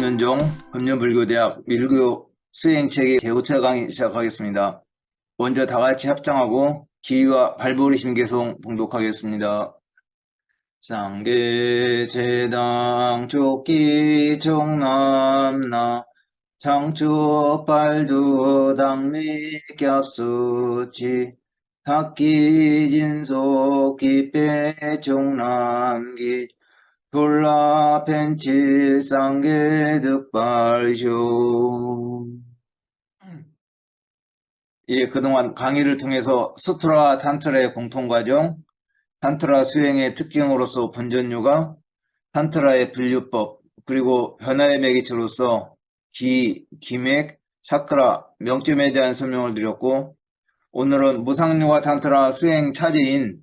김윤종 법륜불교대학 밀교 수행체계 제5차 강의 시작하겠습니다. 먼저 다같이 합장하고 기위와 발보리 심계송 봉독하겠습니다. 상계제당 족기 종남나 창주 발두 당리 겹수치 탁기 진속 기패 종남기 돌라 펜치 쌍계 득발쇼. 그동안 강의를 통해서 수트라 탄트라의 공통과정, 탄트라 수행의 특징으로서 본전유가, 탄트라의 분류법, 그리고 변화의 매개체로서 기, 기맥, 차크라, 명점에 대한 설명을 드렸고, 오늘은 무상유가 탄트라 수행 차제인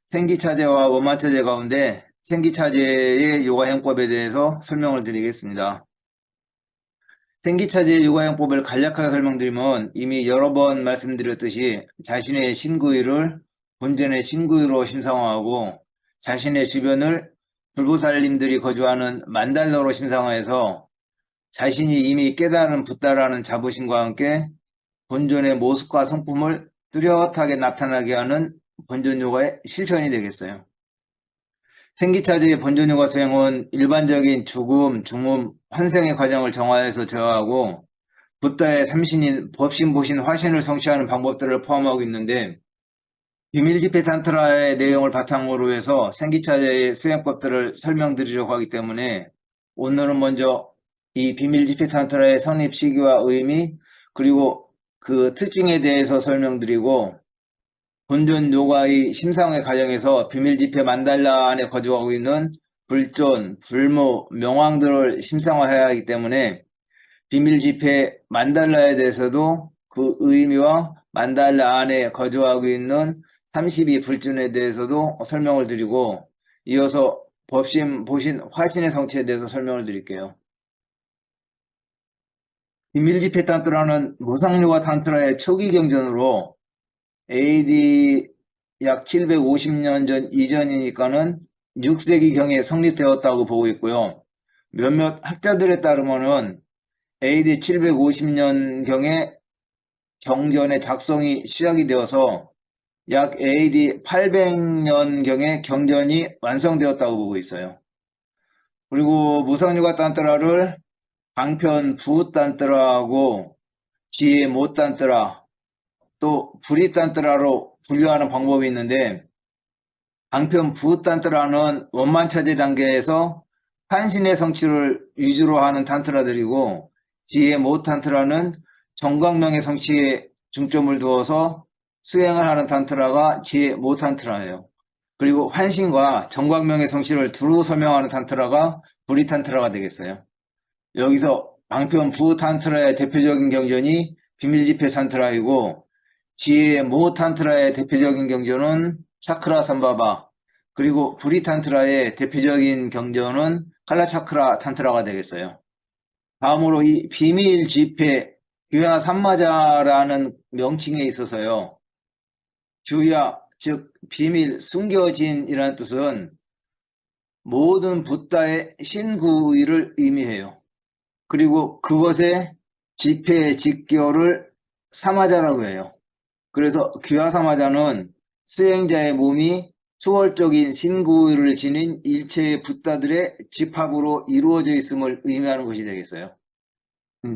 생기차제와 원만차제 가운데 생기차제의 요가행법에 대해서 설명을 드리겠습니다. 생기차제의 요가행법을 간략하게 설명드리면 이미 여러 번 말씀드렸듯이 자신의 신구위를 본전의 신구위로 심상화하고 자신의 주변을 불보살님들이 거주하는 만달러로 심상화해서 자신이 이미 깨달은 붓다라는 자부심과 함께 본전의 모습과 성품을 뚜렷하게 나타나게 하는 본전요가의 실천이 되겠어요. 생기차제의 본전요가 수행은 일반적인 죽음, 중음, 환생의 과정을 정화해서 제어하고 붓다의 삼신인 법신, 보신, 화신을 성취하는 방법들을 포함하고 있는데 비밀집회 탄트라의 내용을 바탕으로 해서 생기차제의 수행법들을 설명드리려고 하기 때문에 오늘은 먼저 이 비밀집회 탄트라의 성립 시기와 의미 그리고 그 특징에 대해서 설명드리고 본전 요가의 심상의 과정에서 비밀집회 만달라 안에 거주하고 있는 불존, 불무, 명왕들을 심상화해야 하기 때문에 비밀집회 만달라에 대해서도 그 의미와 만달라 안에 거주하고 있는 32 불존에 대해서도 설명을 드리고 이어서 법신, 보신, 화신의 성취에 대해서 설명을 드릴게요. 비밀집회 탄트라는 무상요가 탄트라의 초기 경전으로 AD 약 750년 전 이전이니까는 6세기경에 성립되었다고 보고 있고요. 몇몇 학자들에 따르면은 AD 750년경에 경전의 작성이 시작이 되어서 약 AD 800년경에 경전이 완성되었다고 보고 있어요. 그리고 무상요가 탄트라를 방편 부탄트라하고 지혜 못 탄트라 또 불이탄트라로 분류하는 방법이 있는데 방편 부탄트라는 원만차제 단계에서 한신의 성취를 위주로 하는 탄트라들이고 지혜 못 탄트라는 정광명의 성취에 중점을 두어서 수행을 하는 탄트라가 지혜 못 탄트라예요. 그리고 환신과 정광명의 성취를 두루 설명하는 탄트라가 불이탄트라가 되겠어요. 여기서 방편 부탄트라의 대표적인 경전이 비밀집회 탄트라이고 지혜의 모 탄트라의 대표적인 경전은 차크라 삼바바 그리고 불이 탄트라의 대표적인 경전은 칼라차크라 탄트라가 되겠어요. 다음으로 이 비밀 집회 규야 삼마자라는 명칭에 있어서요. 규야 즉 비밀 숨겨진이라는 뜻은 모든 붓다의 신구위를 의미해요. 그리고 그것의 집회 직교를 사마자라고 해요. 그래서 규하사마자는 수행자의 몸이 초월적인 신구위를 지닌 일체의 붓다들의 집합으로 이루어져 있음을 의미하는 것이 되겠어요.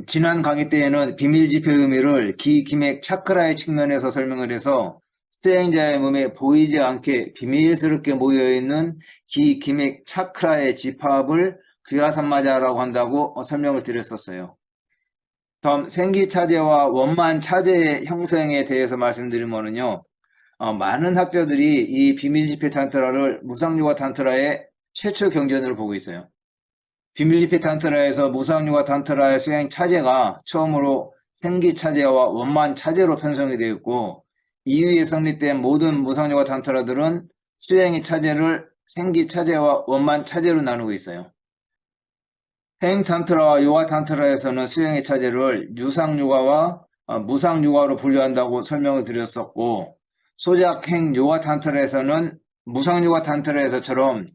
지난 강의 때에는 비밀집회 의미를 기, 기맥, 차크라의 측면에서 설명을 해서 수행자의 몸에 보이지 않게 비밀스럽게 모여있는 기, 기맥, 차크라의 집합을 규하삼마자라고 한다고 설명을 드렸었어요. 다음 생기차제와 원만차제의 형성에 대해서 말씀드리면요. 많은 학자들이 이 비밀집회 탄트라를 무상요가 탄트라의 최초 경전으로 보고 있어요. 비밀집회 탄트라에서 무상요가 탄트라의 수행 차제가 처음으로 생기차제와 원만차제로 편성이 되어 있고 이후에 성립된 모든 무상요가 탄트라들은 수행의 차제를 생기차제와 원만차제로 나누고 있어요. 행탄트라와 요가탄트라에서는 수행의 차제를 유상요가와 무상요가로 분류한다고 설명을 드렸었고 소작행 요가탄트라에서는 무상요가탄트라에서처럼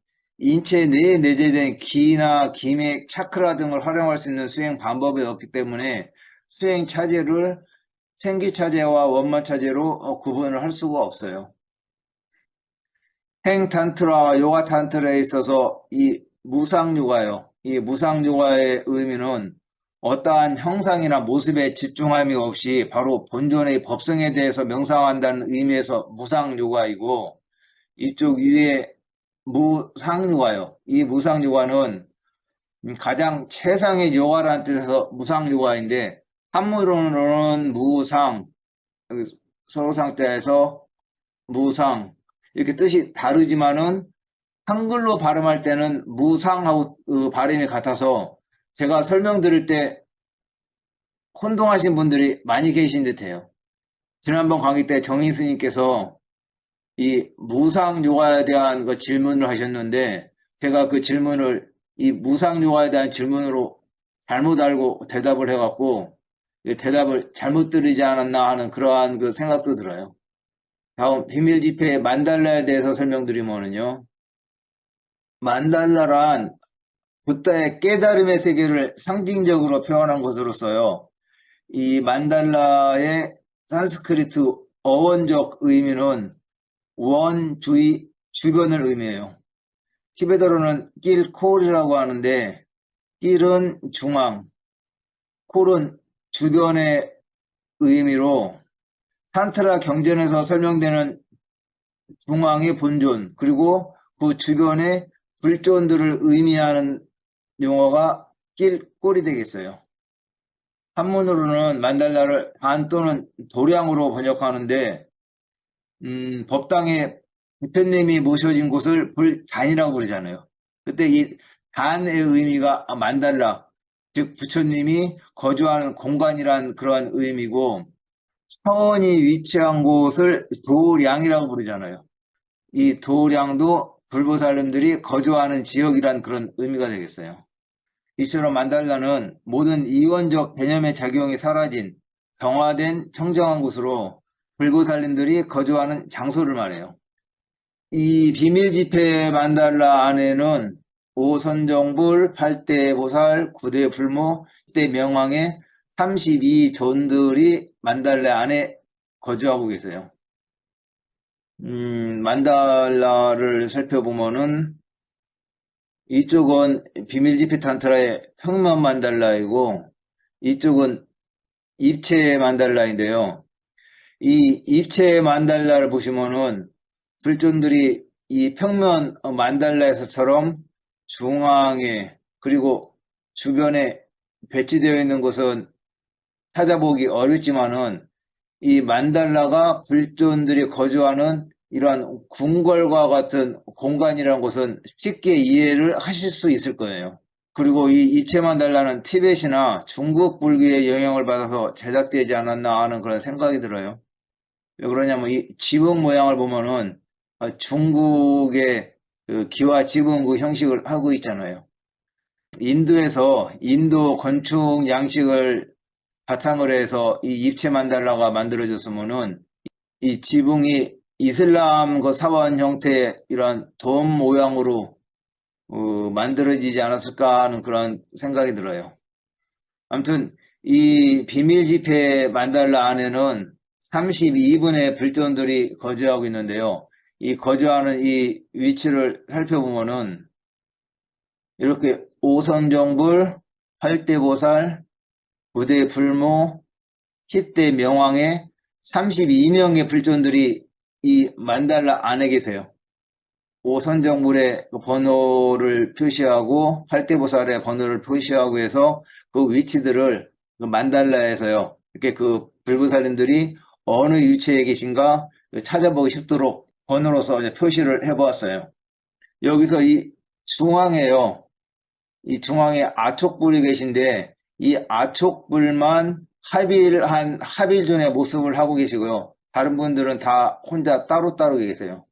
인체 내에 내재된 기나 기맥, 차크라 등을 활용할 수 있는 수행 방법이 없기 때문에 수행 차제를 생기 차제와 원만 차제로 구분을 할 수가 없어요. 행 탄트라와 요가 탄트라에 있어서 이 무상요가요. 이 무상요가의 의미는 어떠한 형상이나 모습에 집중함이 없이 바로 본존의 법성에 대해서 명상한다는 의미에서 무상요가이고, 이쪽 위에 무상요가요. 이 무상요가는 가장 최상의 요가라는 뜻에서 무상요가인데, 한문으로는 무상, 서로상자에서 무상, 이렇게 뜻이 다르지만은 한글로 발음할 때는 무상하고 발음이 같아서 제가 설명드릴 때 혼동하신 분들이 많이 계신 듯해요. 지난번 강의 때 정인 스님께서 이 무상 요가에 대한 그 질문을 하셨는데, 제가 그 질문을 이 무상 요가에 대한 질문으로 잘못 알고 대답을 해갖고 대답을 잘못 드리지 않았나 하는 그러한 그 생각도 들어요. 다음 비밀 지폐 만달라에 대해서 설명드리면요. 만달라란 붓다의 깨달음의 세계를 상징적으로 표현한 것으로서요. 이 만달라의 산스크리트 어원적 의미는 원, 주의, 주변을 의미해요. 티베트어로는 낄콜이라고 하는데, 낄은 중앙, 콜은 주변의 의미로 탄트라 경전에서 설명되는 중앙의 본존, 그리고 그 주변의 불존들을 의미하는 용어가 낄꼴이 되겠어요. 한문으로는 만달라를 단 또는 도량으로 번역하는데, 법당에 부처님이 모셔진 곳을 불단이라고 부르잖아요. 그때 이 단의 의미가 만달라, 즉 부처님이 거주하는 공간이란 그러한 의미고, 서원이 위치한 곳을 도량이라고 부르잖아요. 이 도량도 불보살님들이 거주하는 지역이란 그런 의미가 되겠어요. 이처럼 만달라는 모든 이원적 개념의 작용이 사라진 정화된 청정한 곳으로 불보살님들이 거주하는 장소를 말해요. 이 비밀집회 만달라 안에는 오선정불, 8대보살, 9대불모, 10대 명왕의 32존들이 만달라 안에 거주하고 계세요. 만달라를 살펴보면은 이쪽은 비밀지피 탄트라의 평면 만달라이고 이쪽은 입체 만달라인데요. 이 입체 만달라를 보시면은 불존들이 이 평면 만달라에서처럼 중앙에 그리고 주변에 배치되어 있는 것은 찾아보기 어렵지만은 이 만달라가 불존들이 거주하는 이러한 궁궐과 같은 공간이라는 것은 쉽게 이해를 하실 수 있을 거예요. 그리고 이 입체 만달라는 티벳이나 중국 불교의 영향을 받아서 제작되지 않았나 하는 그런 생각이 들어요. 왜 그러냐면 이 지붕 모양을 보면은 중국의 그 기와 지붕 그 형식을 하고 있잖아요. 인도에서 인도 건축 양식을 바탕으로 해서 이 입체 만달라가 만들어졌으면은 이 지붕이 이슬람 그 사원 형태의 이런 돔 모양으로 만들어지지 않았을까 하는 그런 생각이 들어요. 아무튼 이 비밀 지폐 만달라 안에는 32분의 불존들이 거주하고 있는데요. 이 거주하는 이 위치를 살펴보면은 이렇게 오선정불, 8대보살, 9대 불모, 10대 명왕의 32명의 불존들이 이 만달라 안에 계세요. 오선정불의 번호를 표시하고 8대보살의 번호를 표시하고 해서 그 위치들을 그 만달라에서요. 이렇게 그 불보살님들이 어느 위치에 계신가 찾아보기 쉽도록 번호로서 이제 표시를 해보았어요. 여기서 이 중앙에요. 이 중앙에 아촉불이 계신데 이 아촉불만 합일존의 모습을 하고 계시고요. 다른 분들은 다 혼자 따로따로 계세요.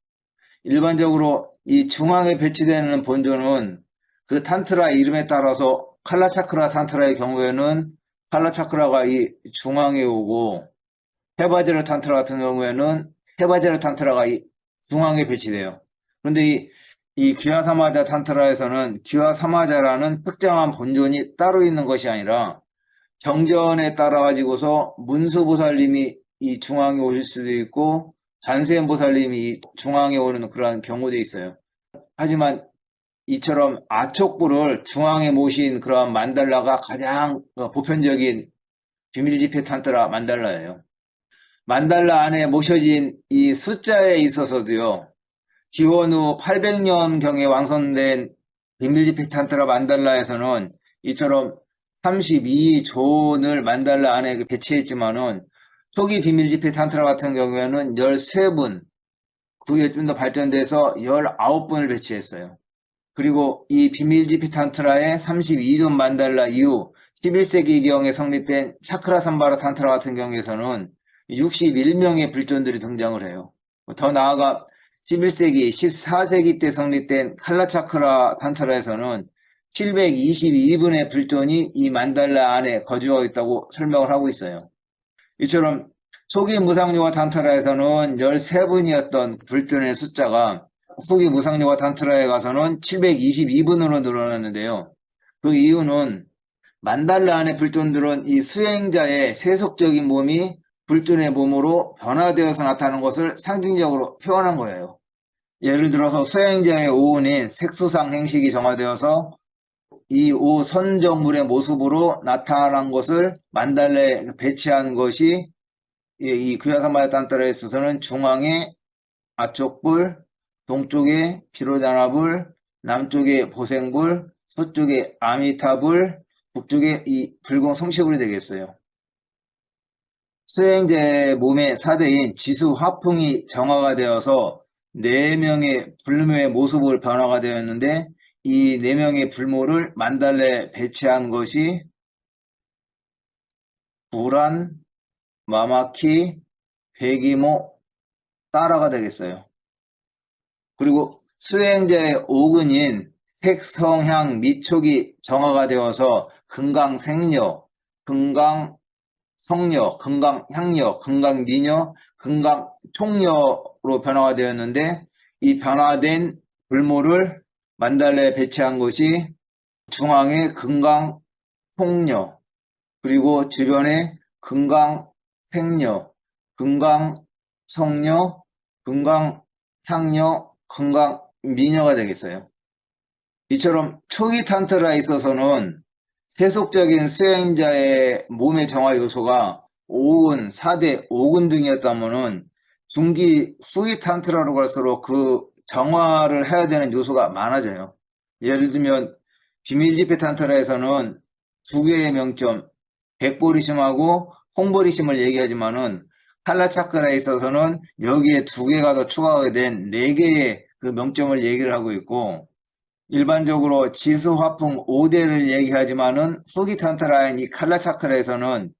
일반적으로 이 중앙에 배치되는 본존은 그 탄트라 이름에 따라서 칼라차크라 탄트라의 경우에는 칼라차크라가 이 중앙에 오고 헤바제르 탄트라 같은 경우에는 헤바제르 탄트라가 이 중앙에 배치돼요. 그런데 이 귀화사마자 탄트라에서는 귀화사마자라는 특정한 본존이 따로 있는 것이 아니라 정전에 따라 가지고서 문수보살님이 이 중앙에 오실 수도 있고 관세음보살님이 중앙에 오는 그러한 경우도 있어요. 하지만 이처럼 아촉불을 중앙에 모신 그러한 만달라가 가장 보편적인 비밀집회 탄트라 만달라예요. 만달라 안에 모셔진 이 숫자에 있어서도요. 기원 후 800년경에 완성된 비밀집회 탄트라 만달라에서는 이처럼 32존을 만달라 안에 배치했지만은 초기 비밀집회 탄트라 같은 경우에는 13분, 그게 좀 더 발전돼서 19분을 배치했어요. 그리고 이 비밀집회 탄트라의 32존 만달라 이후 11세기경에 성립된 차크라 삼바라 탄트라 같은 경우에서는 61명의 불존들이 등장을 해요. 더 나아가 11세기, 14세기 때 성립된 칼라차크라 탄트라에서는 722분의 불존이 이 만달라 안에 거주하고 있다고 설명을 하고 있어요. 이처럼 초기 무상요가 탄트라에서는 13분이었던 불존의 숫자가 후기 무상요가 탄트라에 가서는 722분으로 늘어났는데요. 그 이유는 만달라 안의 불존들은 이 수행자의 세속적인 몸이 불존의 몸으로 변화되어서 나타나는 것을 상징적으로 표현한 거예요. 예를 들어서 수행자의 오운인 색수상 행식이 정화되어서 이 오선정물의 모습으로 나타난 것을 만달라에 배치한 것이 이 귀화사마자 탄트라에 있어서는 중앙에 아촉불, 동쪽에 피로자나불, 남쪽에 보생불, 서쪽에 아미타불, 북쪽에 이 붉은 성시불이 되겠어요. 수행자의 몸의 사대인 지수 화풍이 정화가 되어서 4명의 불모의 모습으로 변화가 되었는데 이 4명의 불모를 만달라에 배치한 것이 우란, 마마키, 배기모, 따라가 되겠어요. 그리고 수행자의 오근인 색성향 미촉이 정화가 되어서 금강생녀, 금강성녀, 금강향녀, 금강미녀, 금강총녀로 변화가 되었는데 이 변화된 불모를 만달라에 배치한 것이 중앙에 금강총녀, 그리고 주변에 금강생녀, 금강성녀, 금강향녀, 금강미녀가 되겠어요. 이처럼 초기 탄트라에 있어서는 세속적인 수행자의 몸의 정화 요소가 5근, 4대, 5근 등이었다면은 중기, 후기 탄트라로 갈수록 그 정화를 해야 되는 요소가 많아져요. 예를 들면 비밀집회 탄트라에서는 2개의 명점, 백보리심하고 홍보리심을 얘기하지만은 칼라차크라에 있어서는 여기에 2개가 더 추가하게 된 4개의 그 명점을 얘기를 하고 있고, 일반적으로 지수화풍 5대를 얘기하지만은 후기 탄트라인 이 칼라차크라에서는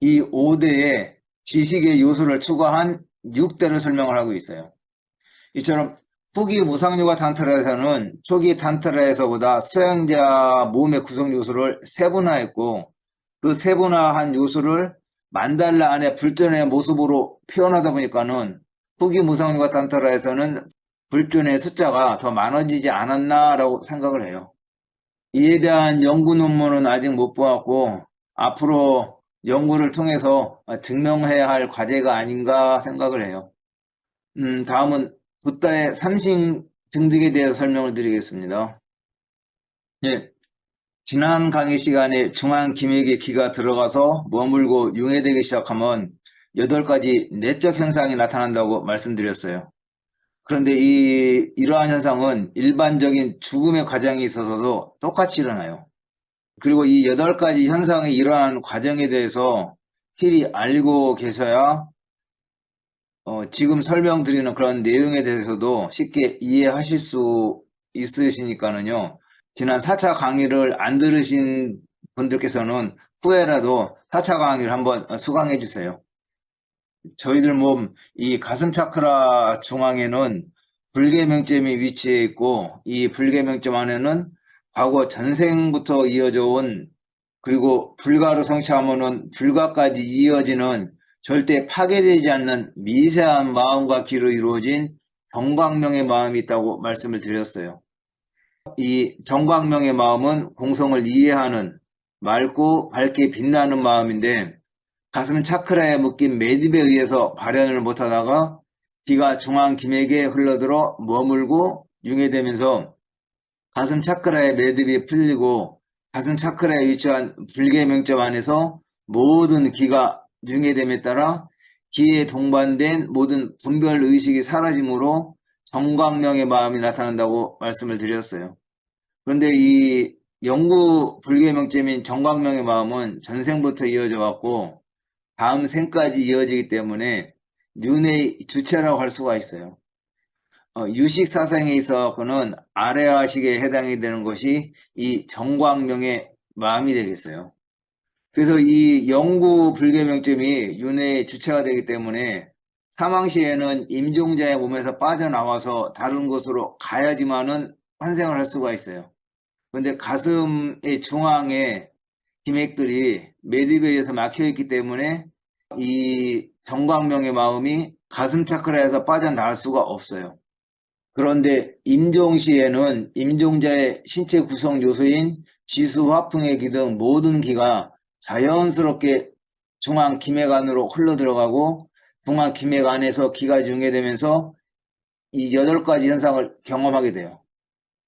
이 5대에 지식의 요소를 추가한 6대를 설명을 하고 있어요. 이처럼 후기 무상요가 탄트라에서는 초기 탄트라에서보다 수행자 몸의 구성 요소를 세분화했고 그 세분화한 요소를 만달라 안에 불존의 모습으로 표현하다 보니까는 후기 무상요가 탄트라에서는 불존의 숫자가 더 많아지지 않았나라고 생각을 해요. 이에 대한 연구 논문은 아직 못 보았고 앞으로 연구를 통해서 증명해야 할 과제가 아닌가 생각을 해요. 다음은 붓다의 삼신 증득에 대해서 설명을 드리겠습니다. 예, 지난 강의 시간에 중앙 기맥의 기가 들어가서 머물고 융해되기 시작하면 8가지 내적 현상이 나타난다고 말씀드렸어요. 그런데 이러한 현상은 일반적인 죽음의 과정이 있어서도 똑같이 일어나요. 그리고 이 8가지 현상이 일어나는 과정에 대해서 필히 알고 계셔야 지금 설명드리는 그런 내용에 대해서도 쉽게 이해하실 수 있으시니까는요. 지난 4차 강의를 안 들으신 분들께서는 후에라도 4차 강의를 한번 수강해 주세요. 저희들 몸 이 가슴 차크라 중앙에는 불계명점이 위치해 있고 이 불계명점 안에는 과거 전생부터 이어져 온 그리고 불가로 성취하면은 불가까지 이어지는 절대 파괴되지 않는 미세한 마음과 기로 이루어진 정광명의 마음이 있다고 말씀을 드렸어요. 이 정광명의 마음은 공성을 이해하는 맑고 밝게 빛나는 마음인데, 가슴 차크라에 묶인 매듭에 의해서 발현을 못하다가 기가 중앙 기맥에 흘러들어 머물고 융해되면서 가슴 차크라의 매듭이 풀리고 가슴 차크라에 위치한 불계명점 안에서 모든 기가 융해됨에 따라 기에 동반된 모든 분별 의식이 사라짐으로 정광명의 마음이 나타난다고 말씀을 드렸어요. 그런데 이 영구 불계명점인 정광명의 마음은 전생부터 이어져 왔고 다음 생까지 이어지기 때문에 윤회의 주체라고 할 수가 있어요. 유식사상에 있어서는 아래아식에 해당이 되는 것이 이 정광명의 마음이 되겠어요. 그래서 이 영구 불계명점이 윤회의 주체가 되기 때문에 사망시에는 임종자의 몸에서 빠져나와서 다른 곳으로 가야지만은 환생을 할 수가 있어요. 그런데 가슴의 중앙에 기맥들이 매듭에 의해서 막혀있기 때문에 이 정광명의 마음이 가슴 차크라에서 빠져나갈 수가 없어요. 그런데 임종시에는 임종자의 신체 구성 요소인 지수, 화풍의 기 등 모든 기가 자연스럽게 중앙 기맥 안으로 흘러들어가고 중앙 기맥 안에서 기가 융해되면서 이 8가지 현상을 경험하게 돼요.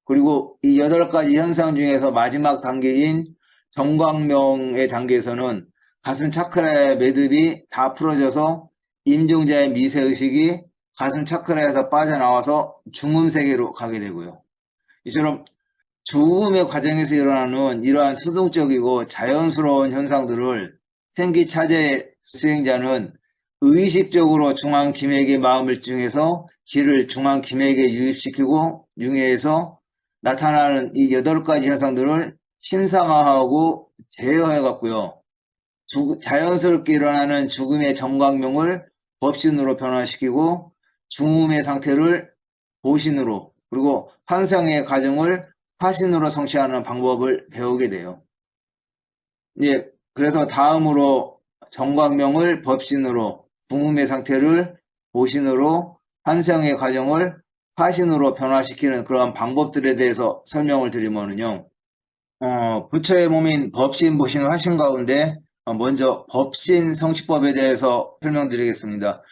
그리고 이 8가지 현상 중에서 마지막 단계인 정광명의 단계에서는 가슴 차크라의 매듭이 다 풀어져서 임종자의 미세의식이 가슴 차크라에서 빠져나와서 중음 세계로 가게 되고요. 이처럼 죽음의 과정에서 일어나는 이러한 수동적이고 자연스러운 현상들을 생기차제 수행자는 의식적으로 중앙 기맥의 마음을 집중해서 기를 중앙 기맥에 유입시키고 융해해서 나타나는 이 8가지 현상들을 심상화하고 제어해 갔고요. 자연스럽게 일어나는 죽음의 정광명을 법신으로 변화시키고 중음의 상태를 보신으로, 그리고 환상의 과정을 화신으로 성취하는 방법을 배우게 돼요. 그래서 다음으로 정광명을 법신으로, 중음의 상태를 보신으로, 환상의 과정을 화신으로 변화시키는 그러한 방법들에 대해서 설명을 드리면요. 부처의 몸인 법신, 보신, 화신 가운데 먼저 법신 성취법에 대해서 설명드리겠습니다.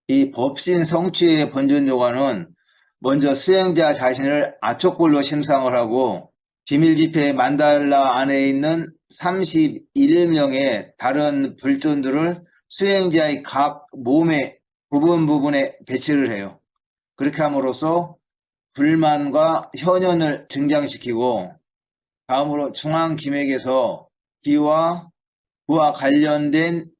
이 법신 성취의 본전 요관은 먼저 수행자 자신을 아촉불로 심상을 하고 비밀집회 만달라 안에 있는 31명의 다른 불존들을 수행자의 각 몸의 부분에 배치를 해요. 그렇게 함으로써 불만과 현연을 증장시키고, 다음으로 중앙 기맥에서 기와 그와 관련된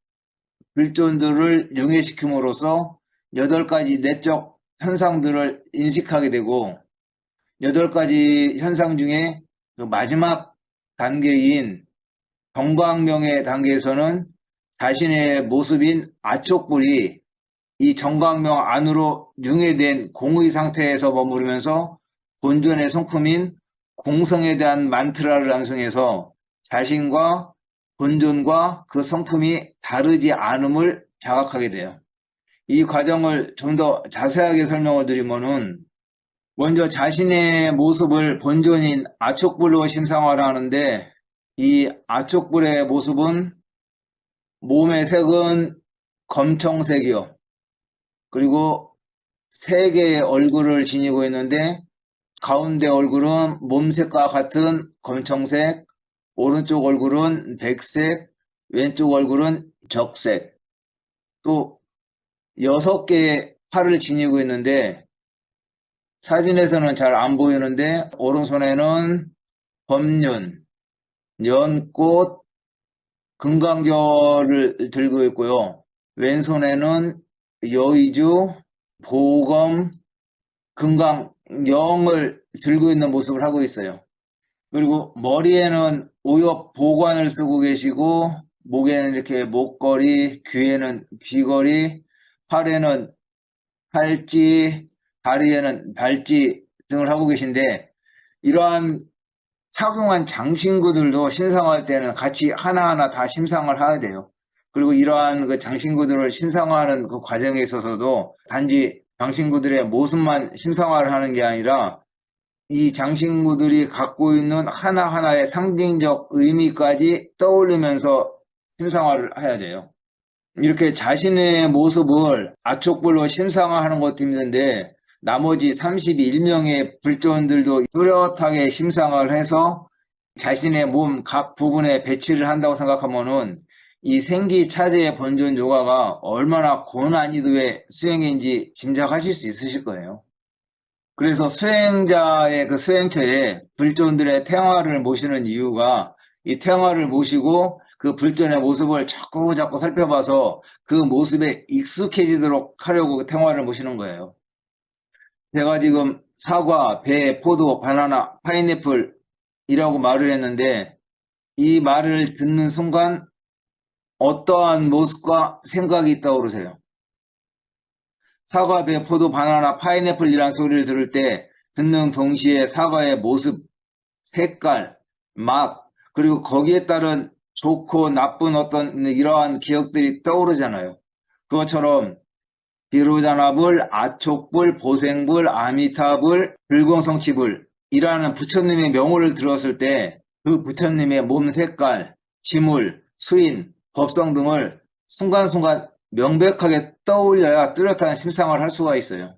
불존들을 융해시킴으로써 8가지 내적 현상들을 인식하게 되고, 8가지 현상 중에 그 마지막 단계인 정광명의 단계에서는 자신의 모습인 아촉불이 이 정광명 안으로 융해된 공의 상태에서 머무르면서 본존의 성품인 공성에 대한 만트라를 암송해서 자신과 본존과 그 성품이 다르지 않음을 자각하게 돼요. 이 과정을 좀 더 자세하게 설명을 드리면은, 먼저 자신의 모습을 본존인 아촉불로 심상화를 하는데, 이 아촉불의 모습은 몸의 색은 검청색이요. 그리고 3개의 얼굴을 지니고 있는데, 가운데 얼굴은 몸색과 같은 검청색, 오른쪽 얼굴은 백색, 왼쪽 얼굴은 적색. 또 6개의 팔을 지니고 있는데, 사진에서는 잘 안 보이는데 오른손에는 법륜, 연꽃, 금강절을 들고 있고요. 왼손에는 여의주, 보검, 금강영을 들고 있는 모습을 하고 있어요. 그리고 머리에는 오엽 보관을 쓰고 계시고, 목에는 이렇게 목걸이, 귀에는 귀걸이, 팔에는 팔찌, 다리에는 발찌 등을 하고 계신데, 이러한 착용한 장신구들도 신상화할 때는 같이 하나하나 다 심상을 해야 돼요. 그리고 이러한 그 장신구들을 신상화하는 그 과정에 있어서도 단지 장신구들의 모습만 심상화를 하는 게 아니라 이 장신구들이 갖고 있는 하나하나의 상징적 의미까지 떠올리면서 심상화를 해야 돼요. 이렇게 자신의 모습을 아촉불로 심상화하는 것도 힘든데 나머지 31명의 불존들도 뚜렷하게 심상화를 해서 자신의 몸 각 부분에 배치를 한다고 생각하면은 이 생기차제의 본존 요가가 얼마나 고난이도의 수행인지 짐작하실 수 있으실 거예요. 그래서 수행자의 그 수행처에 불존들의 태화를 모시는 이유가 이 태화를 모시고 그 불존의 모습을 자꾸 살펴봐서 그 모습에 익숙해지도록 하려고 그 태화를 모시는 거예요. 제가 지금 사과, 배, 포도, 바나나, 파인애플이라고 말을 했는데 이 말을 듣는 순간 어떠한 모습과 생각이 떠오르세요? 사과, 배, 포도, 바나나, 파인애플이라는 소리를 들을 때 듣는 동시에 사과의 모습, 색깔, 맛, 그리고 거기에 따른 좋고 나쁜 어떤 이러한 기억들이 떠오르잖아요. 그것처럼 비로자나불, 아촉불, 보생불, 아미타불, 불공성치불 이라는 부처님의 명호를 들었을 때 그 부처님의 몸 색깔, 지물, 수인, 법성 등을 순간순간 명백하게 떠올려야 뚜렷한 심상을 할 수가 있어요.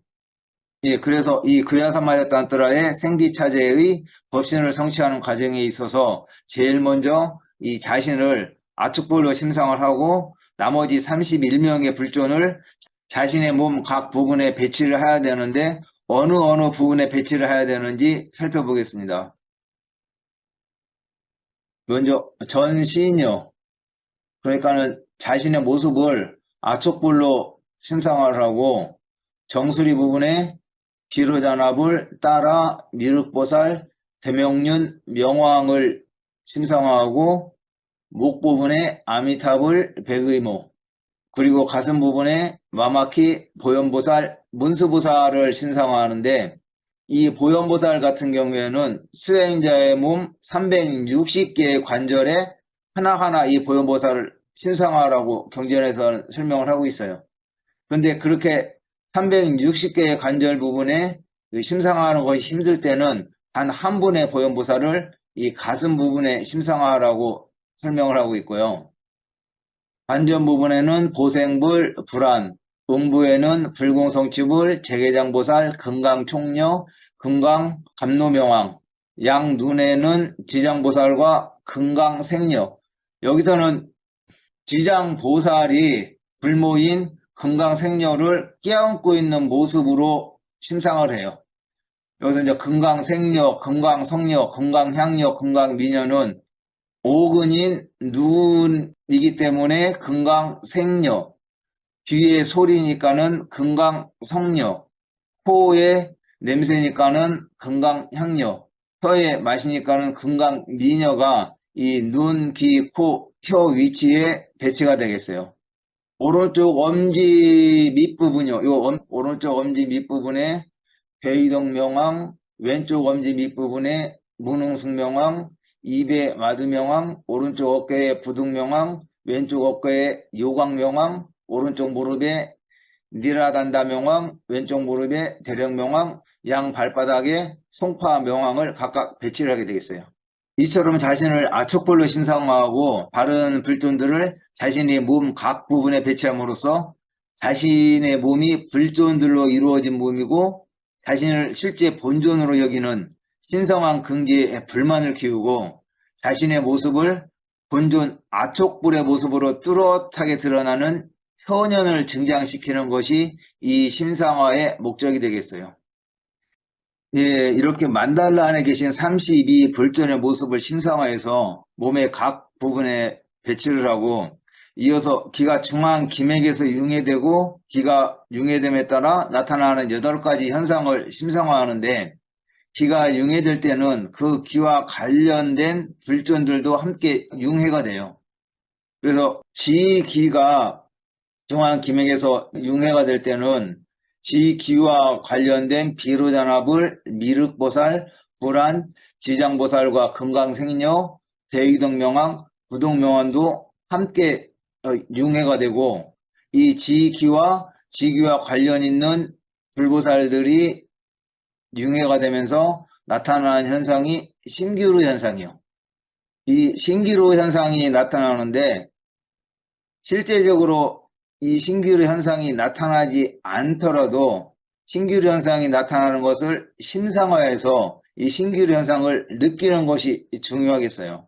예, 그래서 이 그야사마야탄트라의 생기차제의 법신을 성취하는 과정에 있어서 제일 먼저 이 자신을 아축불로 심상을 하고 나머지 31명의 불존을 자신의 몸 각 부분에 배치를 해야 되는데 어느 부분에 배치를 해야 되는지 살펴보겠습니다. 먼저 전신요. 그러니까는 자신의 모습을 아축불로 심상을 하고 정수리 부분에 비로자나불, 따라, 미륵보살, 대명륜, 명왕을 심상화하고 목 부분에 아미타불, 백의모 그리고 가슴 부분에 마마키, 보현보살, 문수보살을 심상화하는데 이 보현보살 같은 경우에는 수행자의 몸 360개의 관절에 하나하나 이 보현보살을 심상화라고 경전에서 설명을 하고 있어요. 그런데 그렇게 360개의 관절 부분에 심상화하는 것이 힘들 때는 단 한 분의 보현보살을 이 가슴 부분에 심상화하라고 설명을 하고 있고요. 관전 부분에는 보생불, 불안, 음부에는 불공성치불, 재계장보살, 금강총녀, 금강감노명왕, 양 눈에는 지장보살과 금강생녀. 여기서는 지장보살이 불모인 금강생녀를 끼안고 있는 모습으로 심상을 해요. 여기서 이제 금강생녀, 금강성녀, 금강향녀, 금강미녀는 오근인 눈이기 때문에 금강생녀, 귀의 소리니까는 금강성녀, 코의 냄새니까는 금강향녀, 혀의 맛이니까는 금강미녀가 이 눈, 귀, 코, 혀 위치에 배치가 되겠어요. 오른쪽 엄지 밑부분이요. 요 오른쪽 엄지 밑부분에 배이덕명왕, 왼쪽 엄지 밑부분에 문흥승명왕, 입에 마두명왕, 오른쪽 어깨에 부둥명왕, 왼쪽 어깨에 요광명왕, 오른쪽 무릎에 니라단다명왕, 왼쪽 무릎에 대령명왕, 양 발바닥에 송파명왕을 각각 배치를 하게 되겠어요. 이처럼 자신을 아촉불로 심상화하고 다른 불존들을 자신의 몸 각 부분에 배치함으로써 자신의 몸이 불존들로 이루어진 몸이고 자신을 실제 본존으로 여기는 신성한 긍지에 불만을 키우고 자신의 모습을 본존 아촉불의 모습으로 뚜렷하게 드러나는 현현을 증장시키는 것이 이 심상화의 목적이 되겠어요. 예, 이렇게 만달라 안에 계신 32 불존의 모습을 심상화해서 몸의 각 부분에 배치를 하고 이어서 기가 중앙 기맥에서 융해되고 기가 융해됨에 따라 나타나는 8가지 현상을 심상화하는데 기가 융해될 때는 그 기와 관련된 불존들도 함께 융해가 돼요. 그래서 지기가 중앙 기맥에서 융해가 될 때는 지기와 관련된 비로자나불, 미륵보살, 불안, 지장보살과 금강생녀, 대의덕명왕, 부동명왕도 함께 융해가 되고 이 지기와 관련 있는 불보살들이 융해가 되면서 나타나는 현상이 신기루 현상이요. 이 신기루 현상이 나타나는데 실제적으로 이 신기루 현상이 나타나지 않더라도 신기루 현상이 나타나는 것을 심상화해서 이 신기루 현상을 느끼는 것이 중요하겠어요.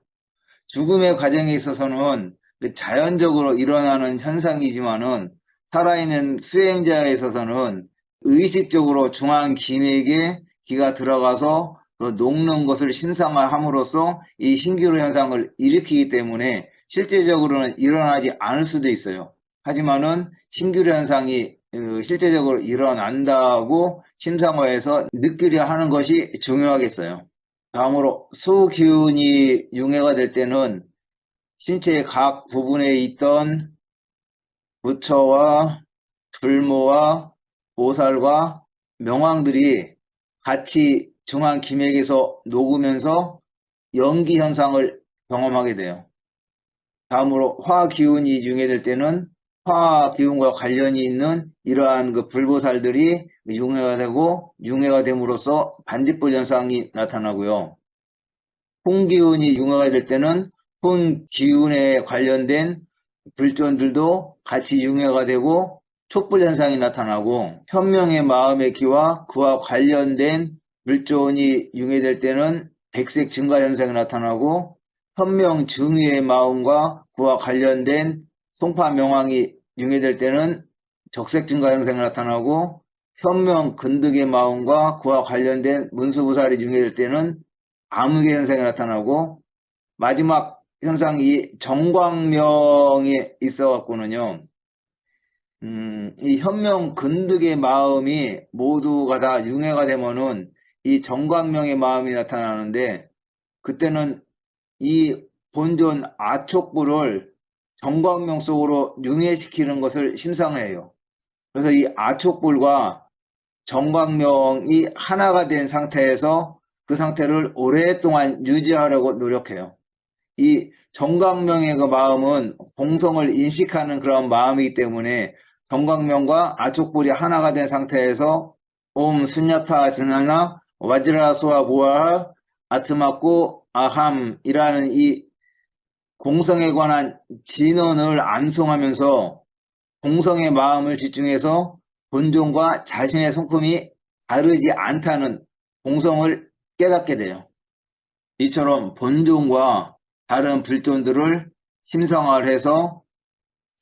죽음의 과정에 있어서는 자연적으로 일어나는 현상이지만은 살아있는 수행자에 있어서는 의식적으로 중앙 기맥에 기가 들어가서 그 녹는 것을 심상화함으로써 이 신기루 현상을 일으키기 때문에 실제적으로는 일어나지 않을 수도 있어요. 하지만은 신기루 현상이 실제적으로 일어난다고 심상화해서 느끼려 하는 것이 중요하겠어요. 다음으로 수기운이 융해가 될 때는 신체의 각 부분에 있던 부처와 불모와 보살과 명왕들이 같이 중앙 기맥에서 녹으면서 연기 현상을 경험하게 돼요. 다음으로 화기운이 융해될 때는 화기운과 관련이 있는 이러한 그 불보살들이 융해가 되고 융해가 됨으로써 반딧불 현상이 나타나고요. 풍기운이 융해가 될 때는 풍기운에 관련된 불존들도 같이 융해가 되고 촛불 현상이 나타나고 현명의 마음의 기와 그와 관련된 불존이 융해될 때는 백색 증가 현상이 나타나고 현명 증의의 마음과 그와 관련된 송파 명왕이 융해될 때는 적색 증가 현상이 나타나고 현명 근득의 마음과 그와 관련된 문수부살이 융해될 때는 암흑의 현상이 나타나고 마지막 현상이 정광명에 있어 갖고는요. 이 현명 근득의 마음이 모두가 다 융해가 되면은 이 정광명의 마음이 나타나는데 그때는 이 본존 아촉불을 정광명 속으로 융해시키는 것을 심상해요. 그래서 이 아촉불과 정광명이 하나가 된 상태에서 그 상태를 오랫동안 유지하려고 노력해요. 이 정광명의 그 마음은 공성을 인식하는 그런 마음이기 때문에 정광명과 아촉불이 하나가 된 상태에서 옴 순야타 진하나 와지라수와 부하 아트마고 아함이라는 이 공성에 관한 진언을 암송하면서 공성의 마음을 집중해서 본존과 자신의 성품이 다르지 않다는 공성을 깨닫게 돼요. 이처럼 본존과 다른 불존들을 심성화를 해서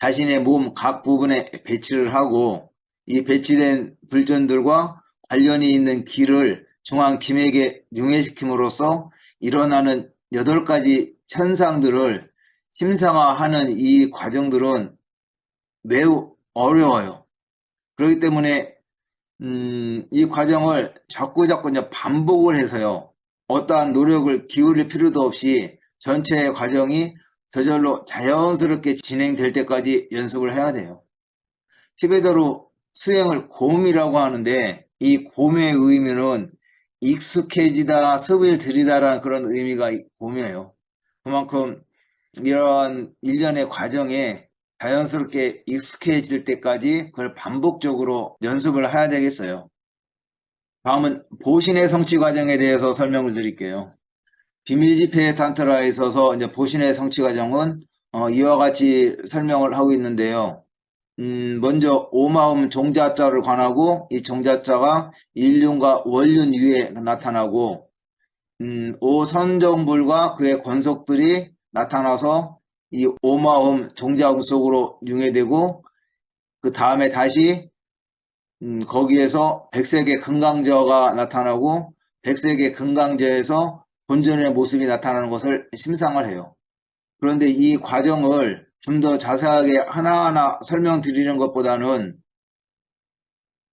자신의 몸 각 부분에 배치를 하고 이 배치된 불존들과 관련이 있는 기를 중앙 기맥에 융해시킴으로써 일어나는 8가지 현상들을 심상화하는 이 과정들은 매우 어려워요. 그렇기 때문에 이 과정을 자꾸 이제 반복을 해서요. 어떠한 노력을 기울일 필요도 없이 전체 과정이 저절로 자연스럽게 진행될 때까지 연습을 해야 돼요. 티베트로 수행을 곰이라고 하는데 이 곰의 의미는 익숙해지다, 습을 들이다라는 그런 의미가 곰이에요. 그만큼 이런 일련의 과정에 자연스럽게 익숙해질 때까지 그걸 반복적으로 연습을 해야 되겠어요. 다음은 보신의 성취 과정에 대해서 설명을 드릴게요. 비밀집회 탄트라에 있어서 이제 보신의 성취 과정은 이와 같이 설명을 하고 있는데요. 먼저 오마음 종자자를 관하고 이 종자자가 일륜과 원륜 위에 나타나고 오선정불과 그의 권속들이 나타나서 이 오마음 종자음 속으로 융해되고 그 다음에 다시 거기에서 백색의 금강저가 나타나고 백색의 금강저에서 본尊의 모습이 나타나는 것을 심상을 해요. 그런데 이 과정을 좀 더 자세하게 하나하나 설명드리는 것보다는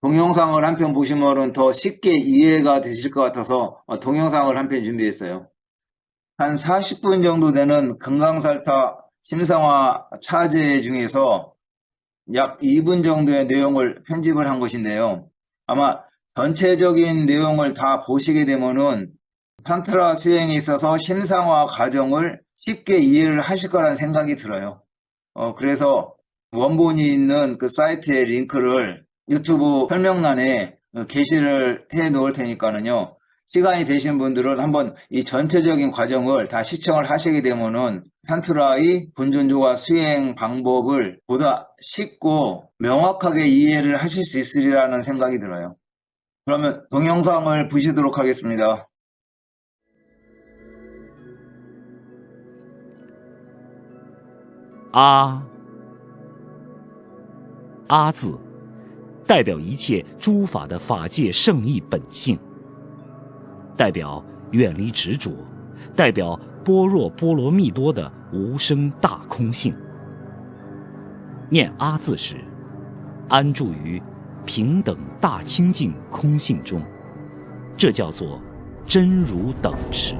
동영상을 한 편 보시면 더 쉽게 이해가 되실 것 같아서 동영상을 한 편 준비했어요. 한 40분 정도 되는 금강살타 심상화 차제 중에서 약 2분 정도의 내용을 편집을 한 것인데요. 아마 전체적인 내용을 다 보시게 되면은 탄트라 수행에 있어서 심상화 과정을 쉽게 이해를 하실 거라는 생각이 들어요. 그래서 원본이 있는 그 사이트의 링크를 유튜브 설명란에 게시를 해 놓을 테니까는요. 시간이 되신 분들은 한번 이 전체적인 과정을 다 시청을 하시게 되면은 산투라의 본전조과 수행 방법을 보다 쉽고 명확하게 이해를 하실 수 있으리라는 생각이 들어요. 그러면 동영상을 보시도록 하겠습니다. 阿，阿字代表一切诸法的法界圣意本性，代表远离执着，代表般若波罗蜜多的无生大空性。念阿字时，安住于平等大清净空性中，这叫做真如等持。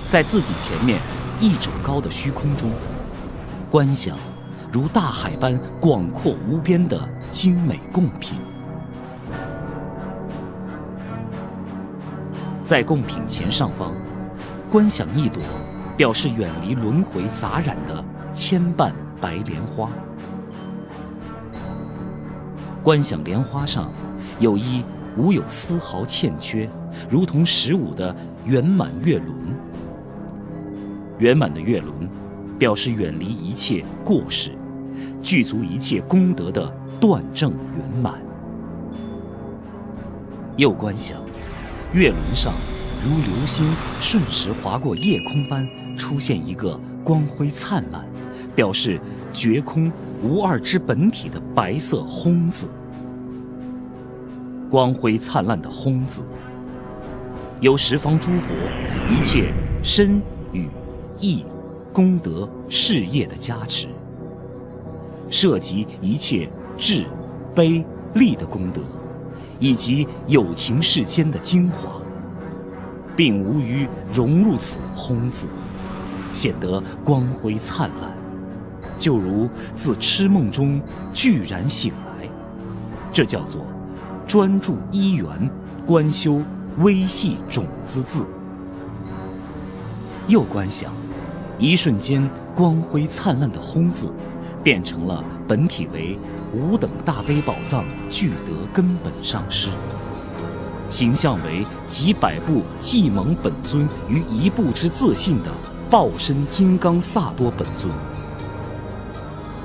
在自己前面1肘高的虚空中，观想如大海般广阔无边的精美贡品。在贡品前上方，观想一朵表示远离轮回杂染的千瓣白莲花。观想莲花上有一无有丝毫欠缺，如同15的圆满月轮。圆满的月轮表示远离一切过失，具足一切功德的断正圆满。又观想月轮上如流星瞬时划过夜空般出现一个光辉灿烂，表示绝空无二之本体的白色轰字。光辉灿烂的轰字由十方诸佛一切身语意功德事业的加持，涉及一切智悲力的功德，以及有情世间的精华，并无于融入此轰字，显得光辉灿烂，就如自痴梦中巨然醒来。这叫做专注一缘观修微细种子字。又观想一瞬间光辉灿烂的轰字变成了本体为无等大悲宝藏具德根本上师，形象为几百部寂蒙本尊于一部之自信的报身金刚萨多本尊。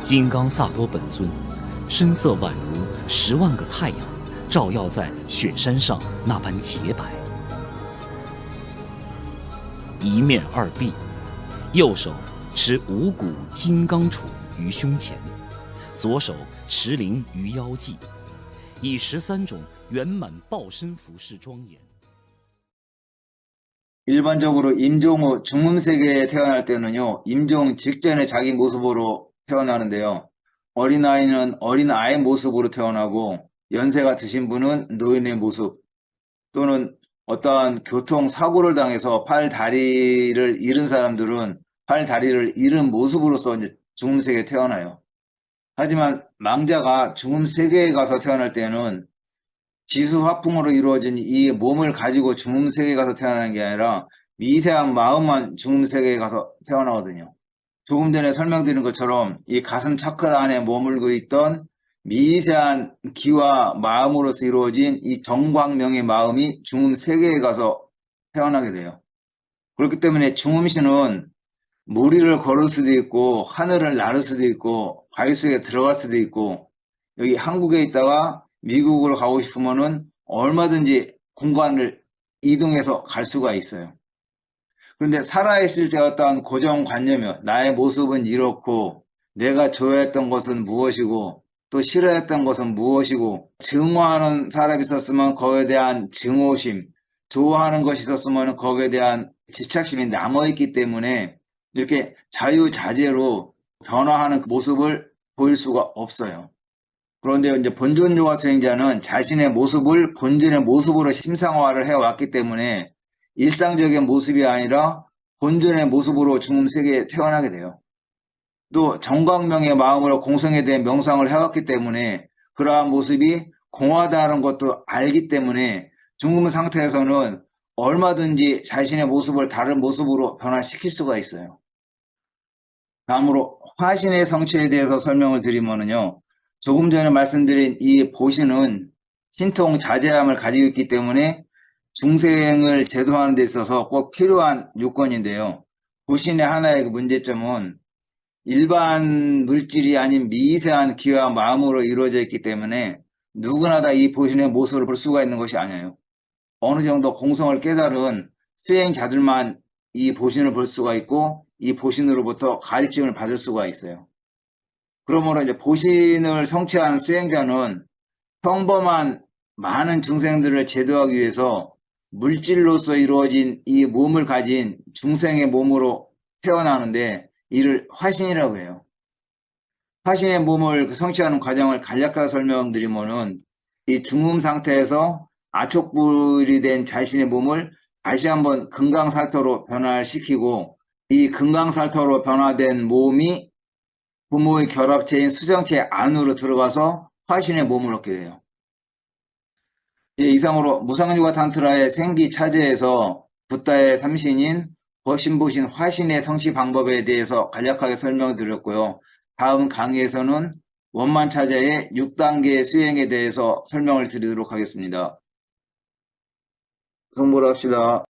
金刚萨多本尊身色宛如10万个太阳照耀在雪山上那般洁白。一面二臂，右手持五股金刚杵于胸前，左手持铃于腰际，以13种圆满报身服饰庄严。 일반적으로 임종 후 중음세계에 태어날 때는요, 임종 직전에 자기 모습으로 태어나는데요. 어린아이는 어린아이 모습으로 태어나고, 연세가 드신 분은 노인의 모습, 또는 어떠한 교통사고를 당해서 팔, 다리를 잃은 사람들은 팔, 다리를 잃은 모습으로서 이제 중음세계에 태어나요. 하지만 망자가 중음세계에 가서 태어날 때는 지수화풍으로 이루어진 이 몸을 가지고 중음세계에 가서 태어나는 게 아니라 미세한 마음만 중음세계에 가서 태어나거든요. 조금 전에 설명드린 것처럼 이 가슴 차크라 안에 머물고 있던 미세한 기와 마음으로서 이루어진 이 정광명의 마음이 중음세계에 가서 태어나게 돼요. 그렇기 때문에 중음신은 물 위를 걸을 수도 있고 하늘을 나를 수도 있고 바위 속에 들어갈 수도 있고 여기 한국에 있다가 미국으로 가고 싶으면은 얼마든지 공간을 이동해서 갈 수가 있어요. 그런데 살아있을 때 어떠한 고정관념이요. 나의 모습은 이렇고 내가 좋아했던 것은 무엇이고 또 싫어했던 것은 무엇이고 증오하는 사람이 있었으면 거기에 대한 증오심, 좋아하는 것이 있었으면 거기에 대한 집착심이 남아있기 때문에 이렇게 자유자재로 변화하는 모습을 보일 수가 없어요. 그런데 이제 본尊요가 수행자는 자신의 모습을 본尊의 모습으로 심상화를 해왔기 때문에 일상적인 모습이 아니라 본尊의 모습으로 중음세계에 태어나게 돼요. 또 정광명의 마음으로 공성에 대한 명상을 해왔기 때문에 그러한 모습이 공하다는 것도 알기 때문에 중음 상태에서는 얼마든지 자신의 모습을 다른 모습으로 변화시킬 수가 있어요. 다음으로 화신의 성취에 대해서 설명을 드리면요. 조금 전에 말씀드린 이 보신은 신통 자제함을 가지고 있기 때문에 중생을 제도하는 데 있어서 꼭 필요한 요건인데요. 보신의 하나의 그 문제점은 일반 물질이 아닌 미세한 기와 마음으로 이루어져 있기 때문에 누구나 다 이 보신의 모습을 볼 수가 있는 것이 아니에요. 어느 정도 공성을 깨달은 수행자들만 이 보신을 볼 수가 있고 이 보신으로부터 가르침을 받을 수가 있어요. 그러므로 이제 보신을 성취한 수행자는 평범한 많은 중생들을 제도하기 위해서 물질로서 이루어진 이 몸을 가진 중생의 몸으로 태어나는데 이를 화신이라고 해요. 화신의 몸을 성취하는 과정을 간략하게 설명드리면은 이 중음 상태에서 아촉불이 된 자신의 몸을 다시 한번 금강살토로 변화시키고 이 금강살토로 변화된 몸이 부모의 결합체인 수정체 안으로 들어가서 화신의 몸을 얻게 돼요. 이상으로 무상유가 탄트라의 생기차제에서 붓다의 삼신인 버신보신 화신의 성취 방법에 대해서 간략하게 설명드렸고요. 다음 강의에서는 원만차제의 6단계 수행에 대해서 설명을 드리도록 하겠습니다. 성보를 합시다.